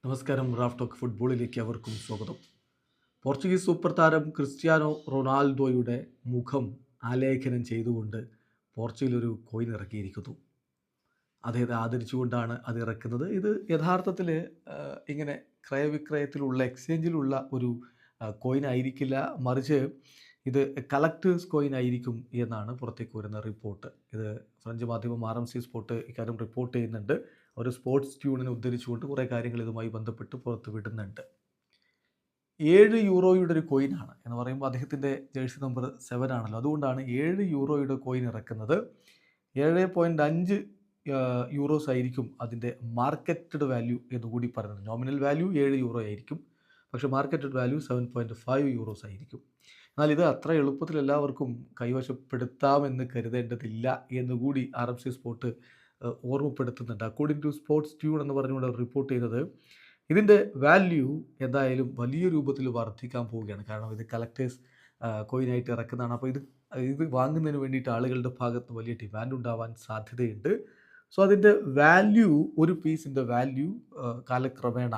നമസ്കാരം. Raf talk ഫുട്ബോളിലേക്ക് അവർക്കും സ്വാഗതം. പോർച്ചുഗീസ് സൂപ്പർ താരം ക്രിസ്ത്യാനോ റൊണാൾഡോയുടെ മുഖം ആലേഖനം ചെയ്തുകൊണ്ട് പോർച്ചുഗൽ ഒരു കോയിൻ ഇറക്കിയിരിക്കുന്നു. അദ്ദേഹത്തെ ആദരിച്ചുകൊണ്ടാണ് അത് ഇറക്കുന്നത്. ഇത് യഥാർത്ഥത്തിൽ ഇങ്ങനെ ക്രയവിക്രയത്തിലുള്ള എക്സ്ചേഞ്ചിലുള്ള ഒരു കോയിൻ ആയിരിക്കില്ല, മറിച്ച് ഇത് കളക്ടേഴ്സ് കോയിൻ ആയിരിക്കും എന്നാണ് പുറത്തേക്ക് വരുന്ന റിപ്പോർട്ട്. ഇത് ഫ്രഞ്ച് മാധ്യമം RMC സ്പോർട്ട് ഇക്കാര്യം റിപ്പോർട്ട് ചെയ്യുന്നുണ്ട്. ഒരു സ്പോർട്സ് ട്യൂണിനെ ഉദ്ധരിച്ചുകൊണ്ട് കുറേ കാര്യങ്ങൾ ഇതുമായി ബന്ധപ്പെട്ട് പുറത്ത് വിടുന്നുണ്ട്. 7 യൂറോയുടെ ഒരു കോയിനാണ് എന്ന് പറയുമ്പോൾ അദ്ദേഹത്തിൻ്റെ ജേഴ്സി നമ്പർ 7 ആണല്ലോ, അതുകൊണ്ടാണ് 7 യൂറോയുടെ കോയിൻ ഇറക്കുന്നത്. 7.5 യൂറോസ് ആയിരിക്കും അതിൻ്റെ മാർക്കറ്റഡ് വാല്യൂ എന്നുകൂടി പറയുന്നത്. നോമിനൽ വാല്യൂ 7 യൂറോ ആയിരിക്കും, പക്ഷേ മാർക്കറ്റഡ് വാല്യൂ 7.5 യൂറോസ് ആയിരിക്കും. എന്നാൽ ഇത് അത്ര എളുപ്പത്തിൽ എല്ലാവർക്കും കൈവശപ്പെടുത്താമെന്ന് കരുതേണ്ടതില്ല എന്നുകൂടി RMC സ്പോർട്ട് ഓർമ്മപ്പെടുത്തുന്നുണ്ട്. അക്കോർഡിംഗ് ടു സ്പോർട്സ് ട്യൂൺ എന്ന് പറഞ്ഞുകൊണ്ട് അവർ റിപ്പോർട്ട് ചെയ്യുന്നത്, ഇതിൻ്റെ വാല്യൂ എന്തായാലും വലിയ രൂപത്തിൽ വർദ്ധിക്കാൻ പോവുകയാണ്. കാരണം ഇത് കളക്ടേഴ്സ് കോയിനായിട്ട് ഇറക്കുന്നതാണ്. അപ്പോൾ ഇത് വാങ്ങുന്നതിന് വേണ്ടിയിട്ട് ആളുകളുടെ ഭാഗത്ത് വലിയ ഡിമാൻഡ് ഉണ്ടാവാൻ സാധ്യതയുണ്ട്. സോ അതിൻ്റെ വാല്യൂ, ഒരു പീസിൻ്റെ വാല്യൂ കാലക്രമേണ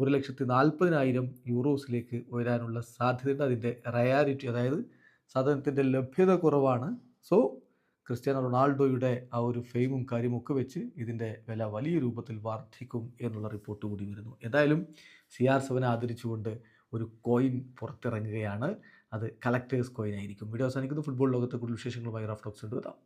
1,40,000 യൂറോസിലേക്ക് ഉയരാനുള്ള സാധ്യതയുണ്ട്. അതിൻ്റെ റയാരിറ്റി, അതായത് സാധനത്തിൻ്റെ ലഭ്യത കുറവാണ്. സോ ക്രിസ്ത്യാനോ റൊണാൾഡോയുടെ ആ ഒരു ഫെയിമും കാര്യമൊക്കെ വെച്ച് ഇതിൻ്റെ വില വലിയ രൂപത്തിൽ വർദ്ധിക്കും എന്നുള്ള റിപ്പോർട്ട് കൂടി വരുന്നു. എന്തായാലും CR7 ആദരിച്ചുകൊണ്ട് ഒരു കോയിൻ പുറത്തിറങ്ങുകയാണ്. അത് കളക്ടേഴ്സ് കോയിൻ ആയിരിക്കും. വീഡിയോ അവസാനിക്കുന്നു. ഫുട്ബോൾ ലോകത്തെ കൂടുതൽ വിശേഷങ്ങളുമായി റാഫ് ടോക്സ് കൊണ്ടുവരാം.